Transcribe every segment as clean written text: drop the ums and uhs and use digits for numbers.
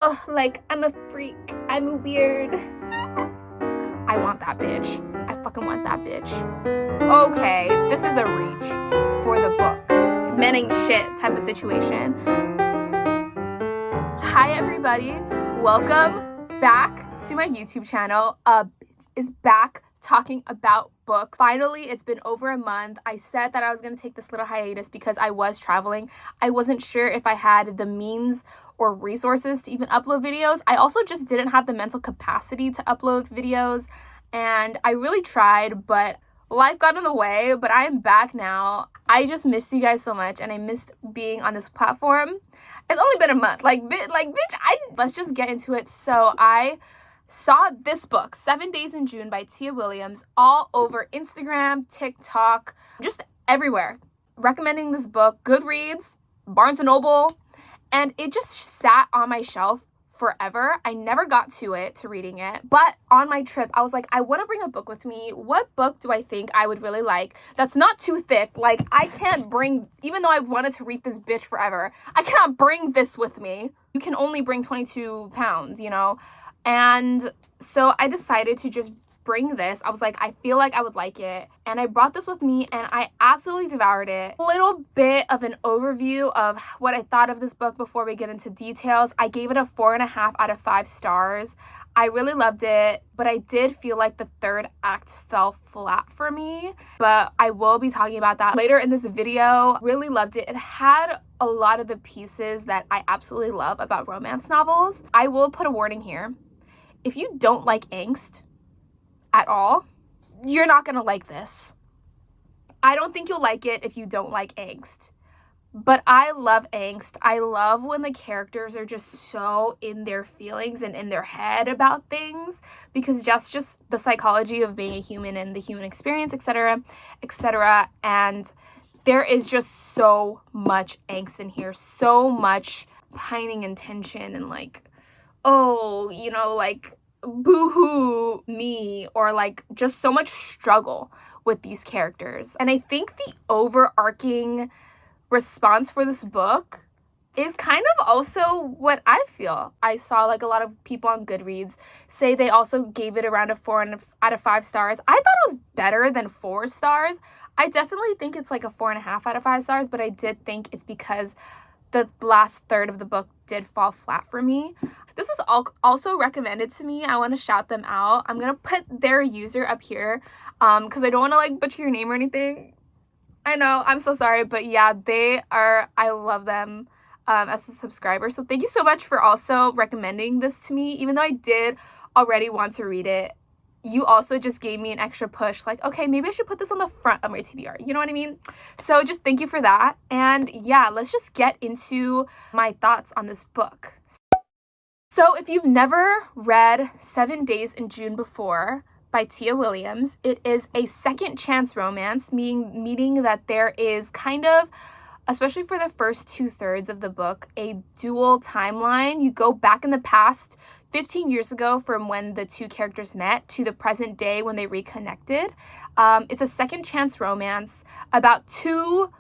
Oh, like, I'm a freak. I'm weird. I want that bitch. I fucking want that bitch. Okay, this is a reach for the book. Men ain't shit type of situation. Hi, everybody. Welcome back to my YouTube channel. Is back talking about books. Finally, it's been over a month. I said that I was going to take this little hiatus because I was traveling. I wasn't sure if I had the means or resources to even upload videos. I also just didn't have the mental capacity to upload videos, and I really tried, but life got in the way. But I am back now. I just missed you guys so much, and I missed being on this platform. It's only been a month. Let's just get into it. So I saw this book, 7 Days in June by Tia Williams, all over Instagram, TikTok, just everywhere. Recommending this book, Goodreads, Barnes & Noble, and it just sat on my shelf forever. I never got to reading it, but on my trip, I was like, I want to bring a book with me. What book do I think I would really like that's not too thick? Like, I can't bring, even though I wanted to read this bitch forever, I cannot bring this with me. You can only bring 22 pounds, you know? And so I decided to just bring this. I was like, I feel like I would like it. And I brought this with me and I absolutely devoured it. A little bit of an overview of what I thought of this book before we get into details. I gave it a 4.5 out of 5 stars. I really loved it, but I did feel like the third act fell flat for me. But I will be talking about that later in this video. Really loved it. It had a lot of the pieces that I absolutely love about romance novels. I will put a warning here. If you don't like angst at all, you're not gonna like this. I don't think you'll like it if you don't like angst. But I love angst. I love when the characters are just so in their feelings and in their head about things, because just the psychology of being a human and the human experience, etc., etc. And there is just so much angst in here, so much pining and tension and like, oh, you know, like, boo-hoo me, or like just so much struggle with these characters. And I think the overarching response for this book is kind of also what I feel. I saw like a lot of people on Goodreads say they also gave it around a 4 out of 5 stars. I thought it was better than 4 stars. I definitely think it's like a 4.5 out of 5 stars, but I did think it's because the last third of the book did fall flat for me. This was also recommended to me. I want to shout them out. I'm going to put their user up here because I don't want to like butcher your name or anything. I know, I'm so sorry, but yeah, I love them as a subscriber. So thank you so much for also recommending this to me. Even though I did already want to read it, you also just gave me an extra push, like, okay, maybe I should put this on the front of my TBR. You know what I mean? So just thank you for that. And yeah, let's just get into my thoughts on this book. So if you've never read 7 Days in June before by Tia Williams, it is a second chance romance, meaning that there is kind of, especially for the first 2/3 of the book, a dual timeline. You go back in the past 15 years ago from when the two characters met to the present day when they reconnected. It's a second chance romance about two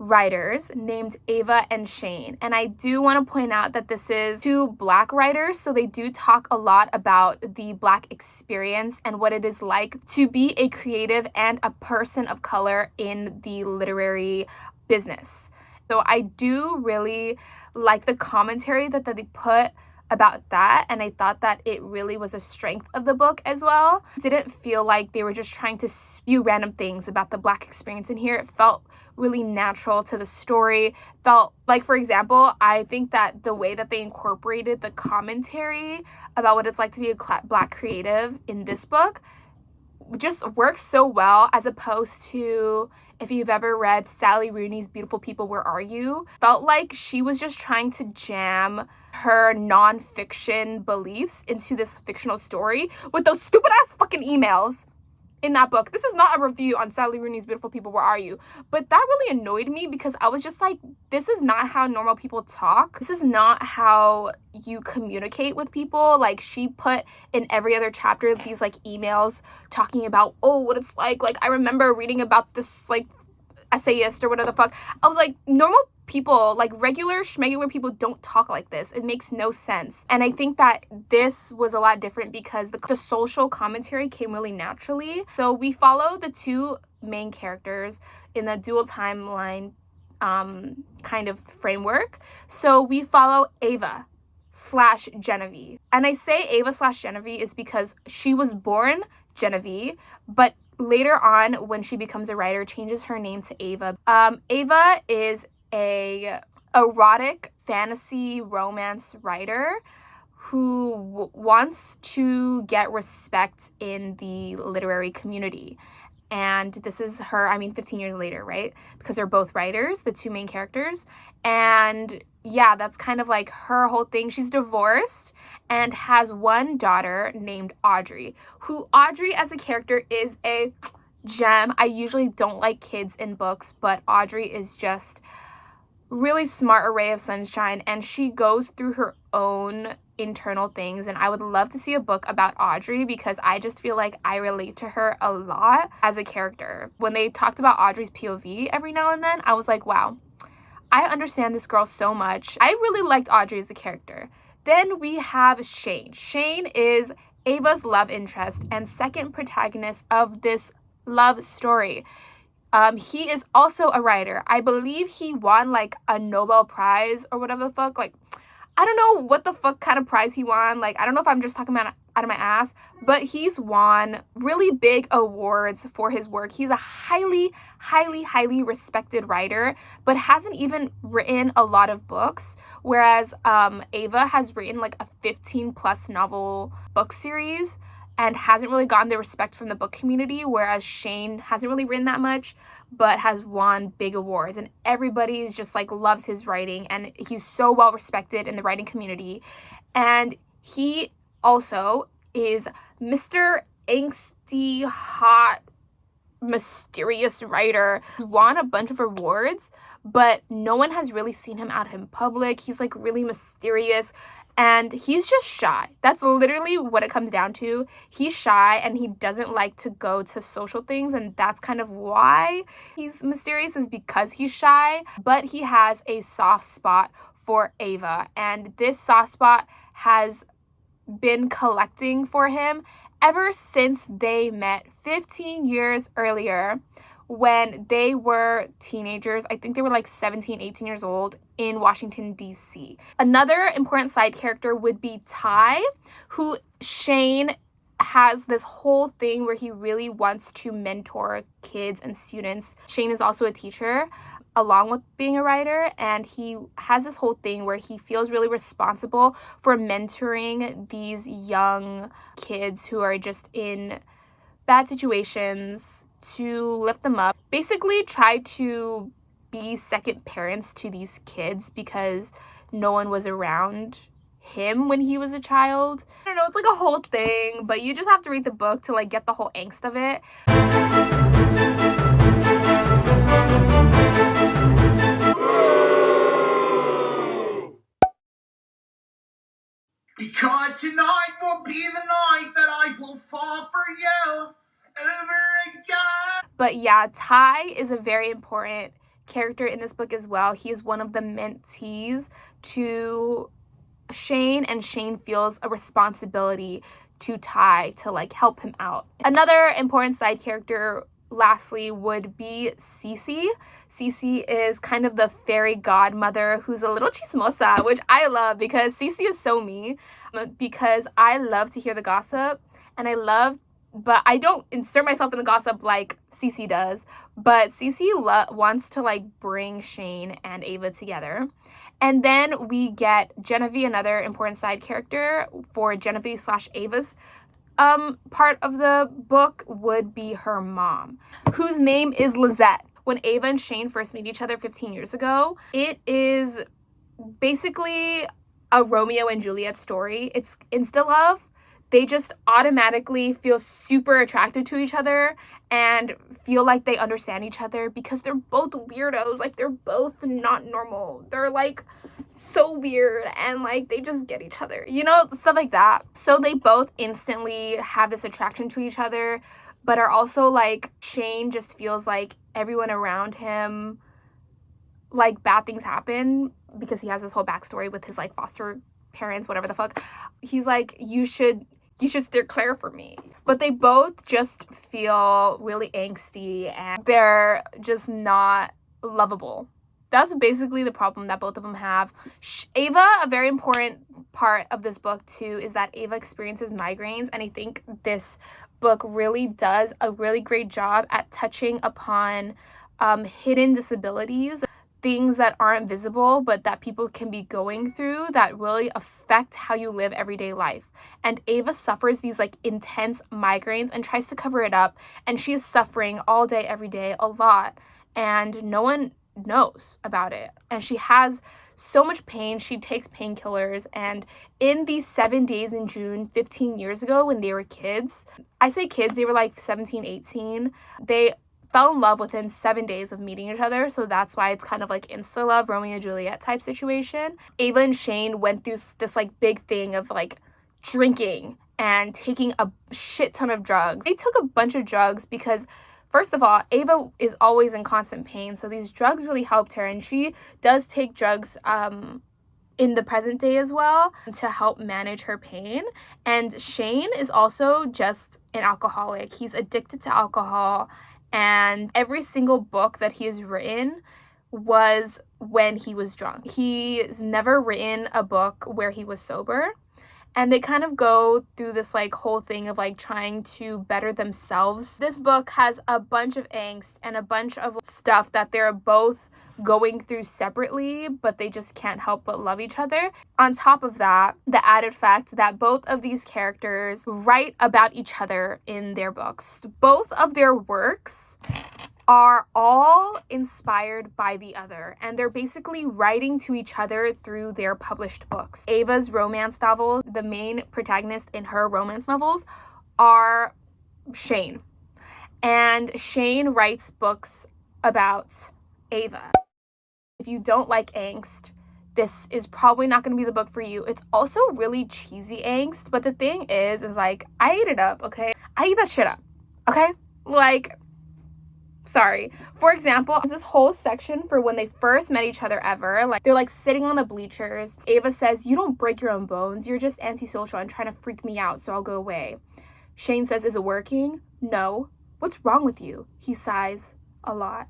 writers named Ava and Shane. And I do want to point out that this is two Black writers, so they do talk a lot about the Black experience and what it is like to be a creative and a person of color in the literary business. So I do really like the commentary that they put about that, and I thought that it really was a strength of the book as well. It didn't feel like they were just trying to spew random things about the Black experience in here. It felt really natural to the story. Felt like, for example, I think that the way that they incorporated the commentary about what it's like to be a Black creative in this book just works so well, as opposed to if you've ever read Sally Rooney's Beautiful People, Where Are You? Felt like she was just trying to jam her nonfiction beliefs into this fictional story with those stupid ass fucking emails in that book. This is not a review on Sally Rooney's Beautiful People, Where Are You? But that really annoyed me because I was just like, this is not how normal people talk. This is not how you communicate with people. Like, she put in every other chapter these like emails talking about, oh, what it's like I remember reading about this like essayist or whatever the fuck. I was like, normal people, like regular schmegular people, don't talk like this. It makes no sense. And I think that this was a lot different because the social commentary came really naturally. So we follow the two main characters in the dual timeline kind of framework. So we follow Ava / Genevieve. And I say Ava / Genevieve is because she was born Genevieve, but later on, when she becomes a writer, changes her name to Ava. Ava is a erotic fantasy romance writer who wants to get respect in the literary community. And this is her, 15 years later, right? Because they're both writers, the two main characters. And yeah, that's kind of like her whole thing. She's divorced and has one daughter named Audrey, who Audrey as a character is a gem. I usually don't like kids in books, but Audrey is just really smart, a ray of sunshine, and she goes through her own internal things. And I would love to see a book about Audrey because I just feel like I relate to her a lot as a character. When they talked about Audrey's POV every now and then, I was like, wow, I understand this girl so much. I really liked Audrey as a character. Then we have Shane. Shane is Ava's love interest and second protagonist of this love story. He is also a writer. I believe he won like a Nobel Prize or whatever the fuck. Like, I don't know what the fuck kind of prize he won. Like, I don't know if I'm just talking about out of my ass, but he's won really big awards for his work. He's a highly, highly, highly respected writer, but hasn't even written a lot of books. Whereas Ava has written like a 15+ novel book series and hasn't really gotten the respect from the book community, whereas Shane hasn't really written that much, but has won big awards. And everybody is just like loves his writing, and he's so well respected in the writing community. And he also is Mr. Angsty, hot, mysterious writer. He's won a bunch of awards, but no one has really seen him out in public. He's like really mysterious. And he's just shy. That's literally what it comes down to. He's shy and he doesn't like to go to social things. And that's kind of why he's mysterious, is because he's shy. But he has a soft spot for Ava. And this soft spot has been collecting for him ever since they met 15 years earlier when they were teenagers. I think they were like 17, 18 years old in Washington, D.C. Another important side character would be Ty, who Shane has this whole thing where he really wants to mentor kids and students. Shane is also a teacher along with being a writer, and he has this whole thing where he feels really responsible for mentoring these young kids who are just in bad situations, to lift them up, basically try to be second parents to these kids because no one was around him when he was a child. I don't know, it's like a whole thing, but you just have to read the book to like get the whole angst of it. Because tonight will be the night that I will fall for you over again. But yeah, Ty is a very important character in this book as well. He is one of the mentees to Shane, and Shane feels a responsibility to Ty to like help him out. Another important side character, lastly, would be Cece. Cece is kind of the fairy godmother who's a little chismosa, which I love because Cece is so me, because I love to hear the gossip, and but I don't insert myself in the gossip like Cece does. But Cece wants to like bring Shane and Ava together. And then we get Genevieve, another important side character. For Genevieve / Ava's part of the book would be her mom, whose name is Lizette. When Ava and Shane first meet each other 15 years ago, it is basically a Romeo and Juliet story. It's insta-love. They just automatically feel super attracted to each other and feel like they understand each other because they're both weirdos. Like, they're both not normal. They're like so weird, and like they just get each other, you know, stuff like that. So they both instantly have this attraction to each other, but are also like, Shane just feels like everyone around him like bad things happen, because he has this whole backstory with his like foster parents, whatever the fuck, he's like, you should steer clear for me. But they both just feel really angsty and they're just not lovable. That's basically the problem that both of them have. Ava, a very important part of this book too, is that Ava experiences migraines, and I think this book really does a really great job at touching upon hidden disabilities, things that aren't visible but that people can be going through that really affect how you live everyday life. And Ava suffers these like intense migraines and tries to cover it up, and she is suffering all day every day a lot, and no one knows about it. And she has so much pain. She takes painkillers, and in these 7 days in June 15 years ago, when they were kids, I say kids, they were like 17, 18, they fell in love within 7 days of meeting each other. So that's why it's kind of like insta love, Romeo and Juliet type situation. Ava and Shane went through this like big thing of like drinking and taking a shit ton of drugs. They took a bunch of drugs because, first of all, Ava is always in constant pain, so these drugs really helped her, and she does take drugs in the present day as well to help manage her pain. And Shane is also just an alcoholic. He's addicted to alcohol, and every single book that he has written was when he was drunk. He's never written a book where he was sober. And they kind of go through this like whole thing of like trying to better themselves. This book has a bunch of angst and a bunch of stuff that they're both going through separately, but they just can't help but love each other. On top of that, the added fact that both of these characters write about each other in their books. Both of their works are all inspired by the other, and they're basically writing to each other through their published books. Ava's romance novels, the main protagonist in her romance novels are Shane, and Shane writes books about Ava. If you don't like angst, this is probably not going to be the book for you. It's also really cheesy angst, but the thing is like, I ate it up, okay? I eat that shit up, okay? Like, sorry. For example, there's this whole section for when they first met each other ever. Like, they're like sitting on the bleachers. Ava says, "You don't break your own bones. You're just antisocial and trying to freak me out, so I'll go away." Shane says, "Is it working?" "No." "What's wrong with you?" He sighs a lot.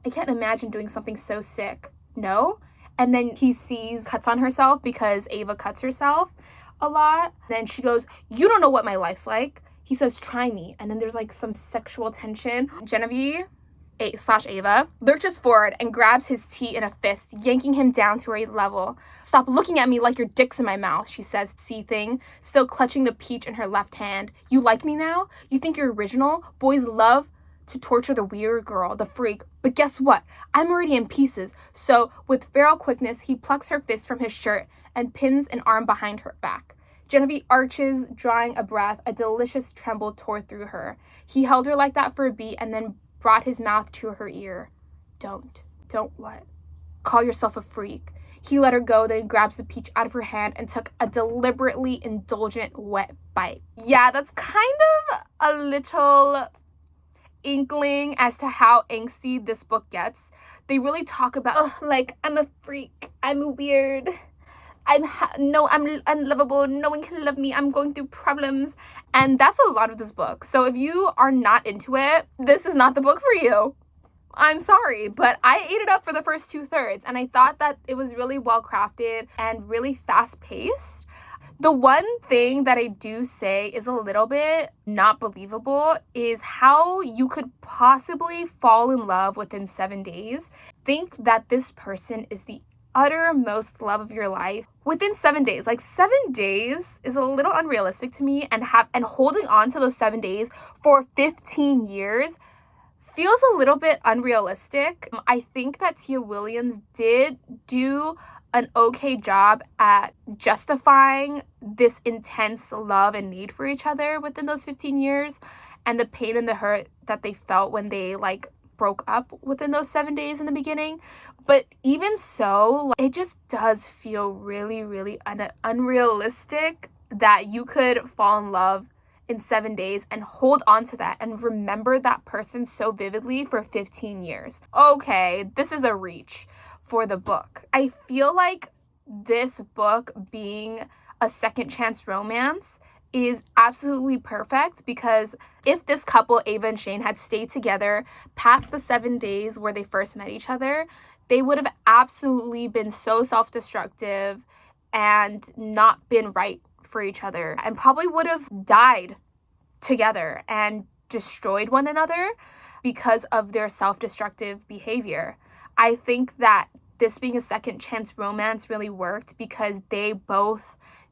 "I can't imagine doing something so sick." "No." And then he sees cuts on herself because Ava cuts herself a lot. Then she goes, "You don't know what my life's like." He says, "Try me." And then there's like some sexual tension. Genevieve / Ava lurches forward and grabs his tea in a fist, yanking him down to her level. "Stop looking at me like your dick's in my mouth," she says, seething, still clutching the peach in her left hand. "You like me now? You think you're original? Boys love to torture the weird girl, the freak. But guess what? I'm already in pieces." So, with feral quickness, he plucks her fist from his shirt and pins an arm behind her back. Genevieve arches, drawing a breath. A delicious tremble tore through her. He held her like that for a beat and then brought his mouth to her ear. Don't what? "Call yourself a freak." He let her go, then grabs the peach out of her hand and took a deliberately indulgent wet bite. Yeah, that's kind of a little inkling as to how angsty this book gets. They really talk about, oh, like, I'm a freak, I'm weird, I'm unlovable, no one can love me, I'm going through problems. And that's a lot of this book. So if you are not into it, this is not the book for you. I'm sorry, but I ate it up for the first 2/3, and I thought that it was really well crafted and really fast paced. The one thing that I do say is a little bit not believable is how you could possibly fall in love within 7 days. Think that this person is the uttermost love of your life within 7 days. Like, 7 days is a little unrealistic to me, and holding on to those 7 days for 15 years feels a little bit unrealistic. I think that Tia Williams did do an okay job at justifying this intense love and need for each other within those 15 years, and the pain and the hurt that they felt when they like broke up within those 7 days in the beginning. But even so, it just does feel really, really unrealistic that you could fall in love in 7 days and hold on to that and remember that person so vividly for 15 years. Okay, this is a reach for the book. I feel like this book being a second chance romance is absolutely perfect, because if this couple, Ava and Shane, had stayed together past the 7 days where they first met each other, they would have absolutely been so self-destructive and not been right for each other, and probably would have died together and destroyed one another because of their self-destructive behavior. I think that this being a second chance romance really worked because they both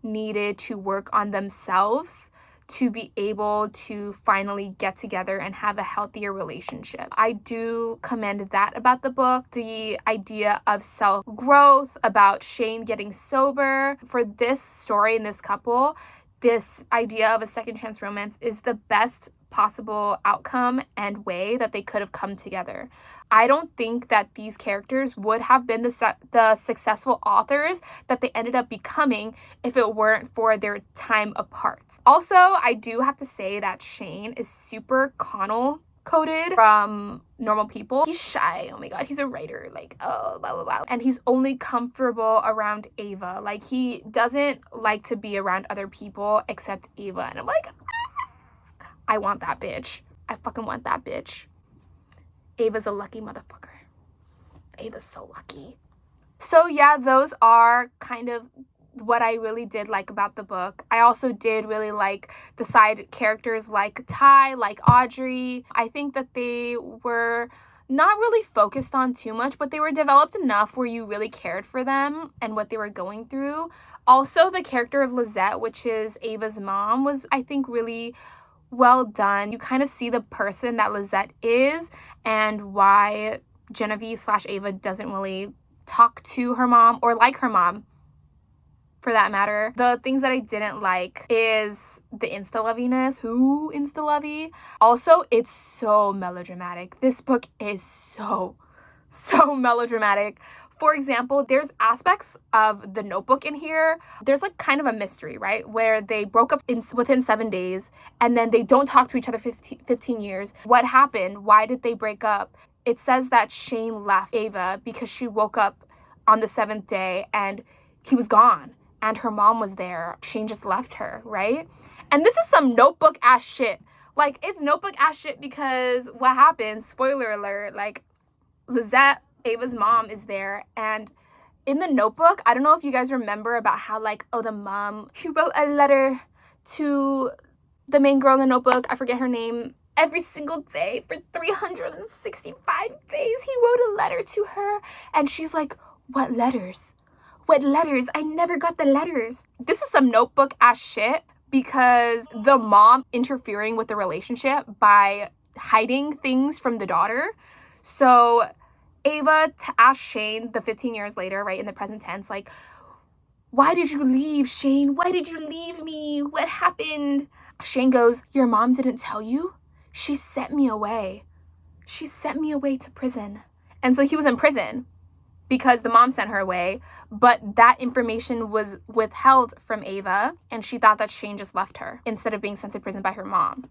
needed to work on themselves to be able to finally get together and have a healthier relationship. I do commend that about the book, the idea of self-growth, about Shane getting sober. For this story and this couple, this idea of a second chance romance is the best possible outcome and way that they could have come together. I don't think that these characters would have been the successful authors that they ended up becoming if it weren't for their time apart. Also, I do have to say that Shane is super Connell coded from Normal People. He's shy. Oh my god, he's a writer. Like, oh, blah, blah, blah. And he's only comfortable around Ava. Like, he doesn't like to be around other people except Ava. And I'm like, I want that bitch. I fucking want that bitch. Ava's a lucky motherfucker. Ava's so lucky. So yeah, those are kind of what I really did like about the book. I also did really like the side characters like Ty, like Audrey. I think that they were not really focused on too much, but they were developed enough where you really cared for them and what they were going through. Also, the character of Lizette, which is Ava's mom, was, I think, really well done. You kind of see the person that Lizette is and why Genevieve/Ava doesn't really talk to her mom or like her mom, for that matter. The things that I didn't like is the insta-loviness. Who insta-lovey? Also, it's so melodramatic. This book is so melodramatic. For example, there's aspects of The Notebook in here. There's like kind of a mystery, right? Where they broke up within 7 days and then they don't talk to each other 15 years. What happened? Why did they break up? It says that Shane left Ava because she woke up on the 7th day and he was gone and her mom was there. Shane just left her, right? And this is some Notebook ass shit. Like, it's Notebook ass shit because what happens, spoiler alert, like Lizette, Ava's mom, is there, and in the Notebook, I don't know if you guys remember about how, like, oh, the mom, he wrote a letter to the main girl in the Notebook, I forget her name, every single day for 365 days, he wrote a letter to her, and she's like, what letters? What letters? I never got the letters. This is some Notebook ass shit because the mom interfering with the relationship by hiding things from the daughter. So Ava asked Shane the 15 years later, right, in the present tense, like, why did you leave, Shane? Why did you leave me? What happened? Shane goes, your mom didn't tell you? She sent me away. She sent me away to prison. And so he was in prison because the mom sent her away, but that information was withheld from Ava, and she thought that Shane just left her instead of being sent to prison by her mom.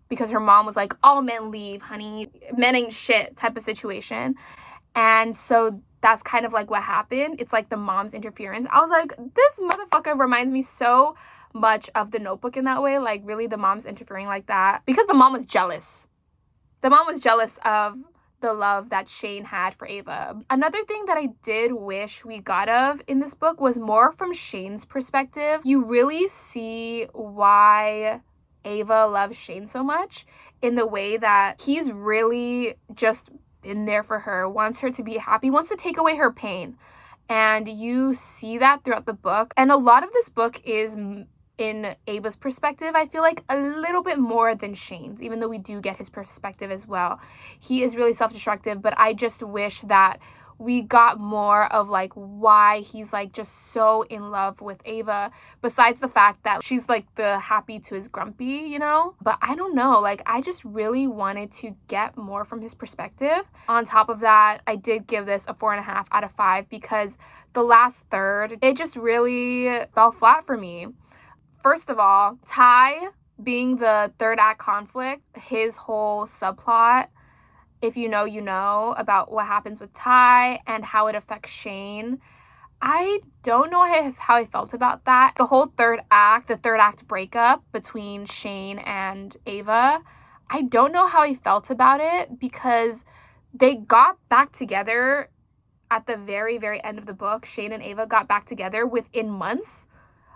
Because her mom was like, all men leave, honey. Men ain't shit type of situation. And so that's kind of like what happened. It's like the mom's interference. I was like, this motherfucker reminds me so much of The Notebook in that way. Like, really, the mom's interfering like that. Because the mom was jealous. The mom was jealous of the love that Shane had for Ava. Another thing that I did wish we got of in this book was more from Shane's perspective. You really see why Ava loves Shane so much in the way that he's really just been there for her, wants her to be happy, wants to take away her pain. And you see that throughout the book. And a lot of this book is in Ava's perspective, I feel like a little bit more than Shane's, even though we do get his perspective as well. He is really self-destructive, but I just wish that we got more of like why he's like just so in love with Ava, besides the fact that she's like the happy to his grumpy, you know? But I don't know, like I just really wanted to get more from his perspective. On top of that, I did give this a 4.5 out of 5 because the last third, it just really fell flat for me. First of all, Ty being the third act conflict, his whole subplot, if you know, you know, about what happens with Ty and how it affects Shane. I don't know how I felt about that. The whole third act breakup between Shane and Ava, I don't know how I felt about it because they got back together at the very, very end of the book. Shane and Ava got back together within months.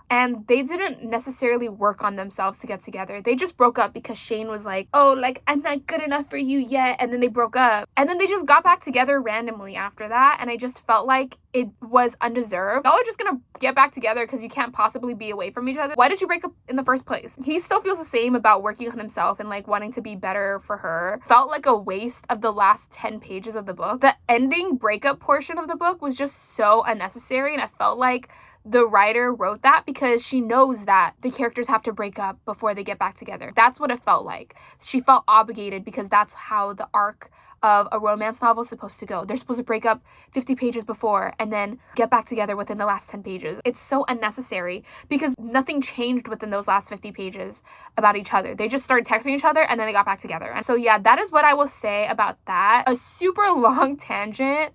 And they didn't necessarily work on themselves to get together. They just broke up because Shane was like, oh, like, I'm not good enough for you yet. And then they broke up. And then they just got back together randomly after that. And I just felt like it was undeserved. Y'all are just gonna get back together because you can't possibly be away from each other. Why did you break up in the first place? He still feels the same about working on himself and like wanting to be better for her. Felt like a waste of the last 10 pages of the book. The ending breakup portion of the book was just so unnecessary. And I felt like the writer wrote that because she knows that the characters have to break up before they get back together. That's what it felt like. She felt obligated because that's how the arc of a romance novel is supposed to go. They're supposed to break up 50 pages before and then get back together within the last 10 pages. It's so unnecessary because nothing changed within those last 50 pages about each other. They just started texting each other and then they got back together. And so yeah, that is what I will say about that. A super long tangent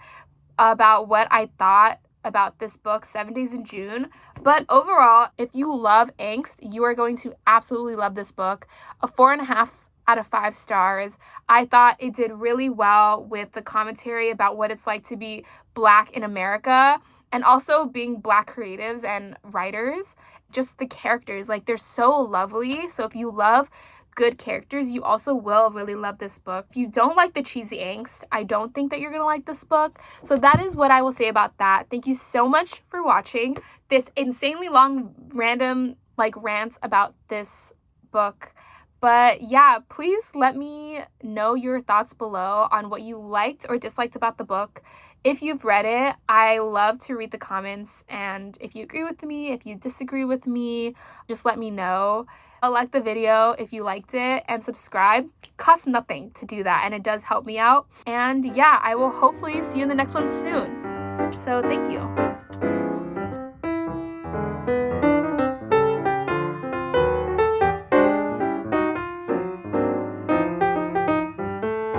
about what I thought about this book, 7 Days in June. But overall, if you love angst, you are going to absolutely love this book. A 4.5 out of 5 stars. I thought it did really well with the commentary about what it's like to be Black in America and also being Black creatives and writers. Just the characters, like, they're so lovely. So if you love good characters, you also will really love this book. If you don't like the cheesy angst, I don't think that you're gonna like this book. So that is what I will say about that. Thank you so much for watching this insanely long random like rants about this book. But yeah, please let me know your thoughts below on what you liked or disliked about the book. If you've read it, I love to read the comments, and if you agree with me, if you disagree with me, just let me know. Like the video if you liked it, and subscribe. Costs nothing to do that, and it does help me out. And yeah, I will hopefully see you in the next one soon. So thank you.